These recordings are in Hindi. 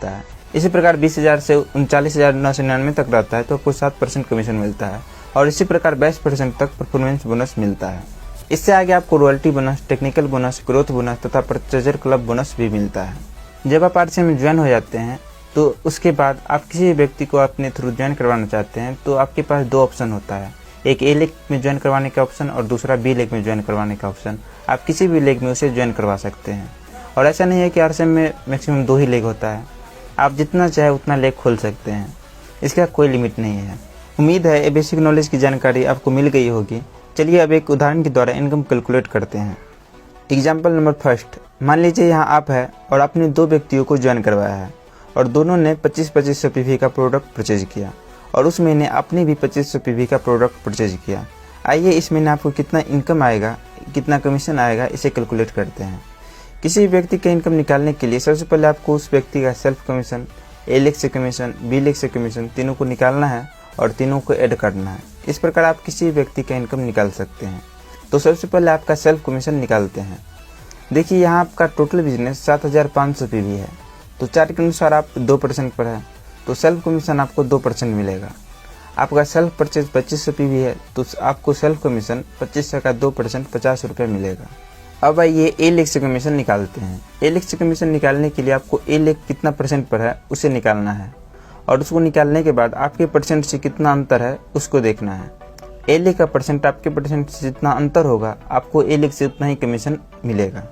रहता है। इसी प्रकार 20,000 से 39,999 तक रहता है तो आपको 7% कमीशन मिलता है और इसी प्रकार 22% तक परफॉर्मेंस बोनस मिलता है। इससे आगे आपको royalty bonus, technical bonus, growth bonus तथा परचेजर क्लब बोनस भी मिलता है। जब आप आरसीएम में ज्वाइन हो जाते हैं तो उसके बाद आप किसी व्यक्ति को अपने थ्रू ज्वाइन करवाना चाहते हैं तो आपके पास 2 ऑप्शन होता है, एक ए लेग में ज्वाइन करवाने का ऑप्शन और दूसरा बी लेग में ज्वाइन करवाने का ऑप्शन। आप किसी भी लेग में उसे ज्वाइन करवा सकते हैं और ऐसा नहीं है कि आरसीएम में मैक्सिमम 2 ही लेग होता है, आप जितना चाहे उतना लेग खोल सकते हैं, इसका कोई लिमिट नहीं है। उम्मीद है ये बेसिक नॉलेज की जानकारी आपको मिल गई होगी। चलिए अब एक उदाहरण के द्वारा इनकम कैलकुलेट करते हैं। एग्जाम्पल नंबर फर्स्ट, मान लीजिए यहाँ आप है और आपने 2 व्यक्तियों को ज्वाइन करवाया है और दोनों ने 2500 पीवी का प्रोडक्ट परचेज किया और उस महीने आपने भी 2500 पीवी का प्रोडक्ट परचेज किया। आइए इस महीने आपको कितना इनकम आएगा, कितना कमीशन आएगा, इसे कैलकुलेट करते हैं। किसी व्यक्ति का इनकम निकालने के लिए सबसे पहले आपको उस व्यक्ति का सेल्फ कमीशन, ए लेग से कमीशन, बी लेग से कमीशन तीनों को निकालना है और तीनों को ऐड करना है। इस प्रकार आप किसी व्यक्ति का इनकम निकाल सकते हैं। तो सबसे पहले आपका सेल्फ कमीशन निकालते हैं। देखिए यहाँ आपका टोटल बिजनेस 7,500 पीवी है तो चार्ट के अनुसार आप 2% पर है तो सेल्फ कमीशन आपको 2% मिलेगा। आपका सेल्फ परचेज 2500 पीवी है तो आपको सेल्फ कमीशन 2500 का 2% 50 रुपये मिलेगा। अब आइए ए लेग से कमीशन निकालते हैं। ए लेग से कमीशन निकालने के लिए आपको ए लेग कितना परसेंट पर है उसे निकालना है और उसको निकालने के बाद आपके परसेंट से कितना अंतर है उसको देखना है। ए लेग का परसेंट आपके परसेंट से जितना अंतर होगा आपको ए लेग से उतना ही कमीशन मिलेगा।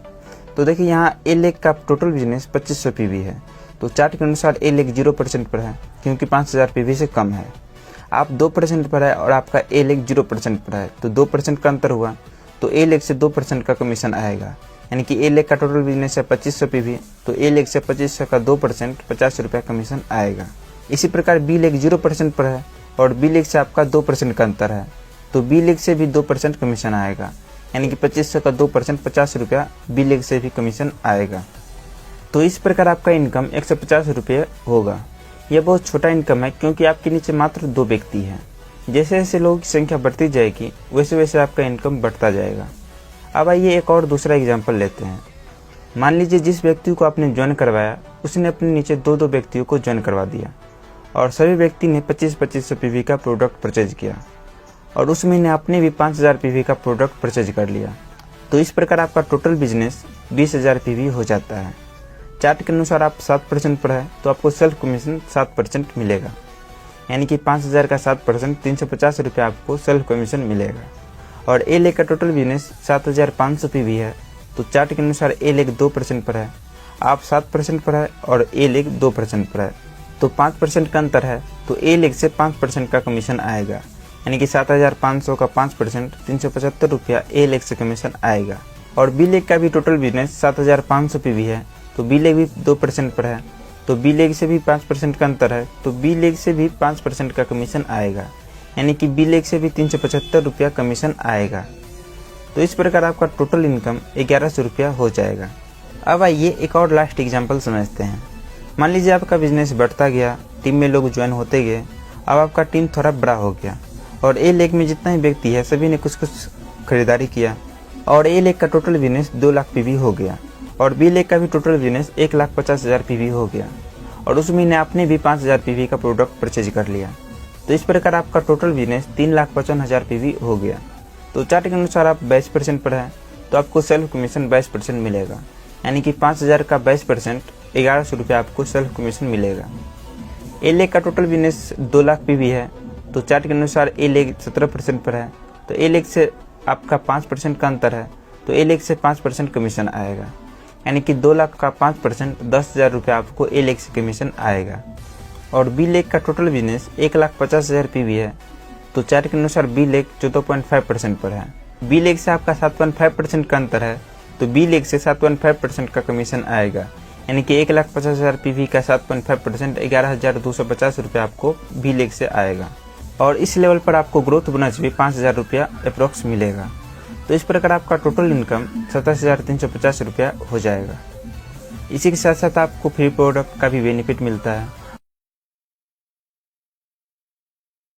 तो देखिए यहाँ ए लेग का टोटल बिजनेस 2500 पीवी है तो चार्ट के अनुसार ए लेग 0% पर है क्योंकि 5000 पीवी से कम है। आप 2% पर है और आपका ए लेग 0% पर है तो 2% का अंतर हुआ तो ए लेग से 2% का कमीशन आएगा। यानी कि ए लेग का टोटल बिजनेस है 2500 पीवी तो ए लेग से 2500 का 2% 50 रुपये कमीशन आएगा। इसी प्रकार बी लेग 0% पर है और बी लेग से आपका 2% का अंतर है तो बी लेग से भी 2% कमीशन आएगा। यानी कि 2500 का 2% 50 रुपया बी लेग से भी कमीशन आएगा। तो इस प्रकार आपका इनकम 150 रुपये होगा। यह बहुत छोटा इनकम है क्योंकि आपके नीचे मात्र 2 व्यक्ति हैं। जैसे जैसे लोगों की संख्या बढ़ती जाएगी वैसे वैसे आपका इनकम बढ़ता जाएगा। अब आइए एक और दूसरा एग्जाम्पल लेते हैं। मान लीजिए जिस व्यक्ति को आपने ज्वाइन करवाया उसने अपने नीचे 2 व्यक्तियों को ज्वाइन करवा दिया और सभी व्यक्ति ने 2500 पीवी का प्रोडक्ट परचेज किया और उस महीने आपने भी 5000 पीवी का प्रोडक्ट परचेज कर लिया। तो इस प्रकार आपका टोटल बिजनेस 20,000 पीवी हो जाता है। चार्ट के अनुसार आप 7% पर है तो आपको सेल्फ कमीशन 7% मिलेगा। यानी कि 5000 का 7% 350 रुपये आपको सेल्फ कमीशन मिलेगा। और ए लेग का टोटल बिजनेस 7,500 पीवी है तो चार्ट के अनुसार ए लेग 2% पर है, आप 7% पर है और ए लेग 2% पर है तो 5% का अंतर है तो ए लेग से 5% का कमीशन आएगा। यानी कि 7,500 का 5% 375 रुपया ए लेग से कमीशन आएगा। और बी लेग का भी टोटल बिजनेस 7,500 पीवी है तो बी लेग भी 2% पर है तो बी लेग से भी 5% का अंतर है तो बी लेग से भी 5% का कमीशन आएगा। यानी कि बी लेग से भी 375 रुपया कमीशन आएगा। तो इस प्रकार आपका टोटल इनकम 1100 रुपया हो जाएगा। अब आइए एक और लास्ट एग्जाम्पल समझते हैं। मान लीजिए आपका बिजनेस बढ़ता गया, टीम में लोग ज्वाइन होते गए, अब आपका टीम थोड़ा बड़ा हो गया और ए लेग में जितना ही व्यक्ति है सभी ने कुछ खरीदारी किया और ए लेग का टोटल बिजनेस 2 लाख पीवी हो गया और बी लेग का भी टोटल बिजनेस 1,50,000 पीवी हो गया और उस महीने आपने भी 5,000 पीवी का प्रोडक्ट परचेज कर लिया। तो इस प्रकार आपका टोटल बिजनेस 3,55,000 पीवी हो गया। तो चार्ट के अनुसार आप 22% पर है तो आपको सेल्फ कमीशन 22% मिलेगा। यानी कि 5,000 का 22% 1100 रुपये आपको सेल्फ कमीशन मिलेगा। ए लेग का टोटल बिजनेस 2 लाख पीवी है तो चार्ट के अनुसार ए लेग 17% पर है तो ए लेग से आपका 5% का अंतर है तो ए लेग से 5% कमीशन आएगा। यानी कि 2 लाख का 5% 10,000 रुपये आपको ए लेग से कमीशन आएगा। और बी लेग का टोटल बिजनेस 1,50,000 पीवी है तो चार्ट के अनुसार बी लेग 14.5% पर है। बी लेग से आपका 7.5% का अंतर है तो बी लेग से 7.5% का कमीशन आएगा। यानी कि 1,50,000 पीवी का 7.5% 11,250 रुपये आपको बी लेग से आएगा। और इस लेवल पर आपको ग्रोथ बोनस भी 5,000 रुपया अप्रॉक्स मिलेगा। तो इस प्रकार आपका टोटल इनकम 27,350 रुपया हो जाएगा। इसी के साथ साथ आपको फ्री प्रोडक्ट का भी बेनिफिट मिलता है।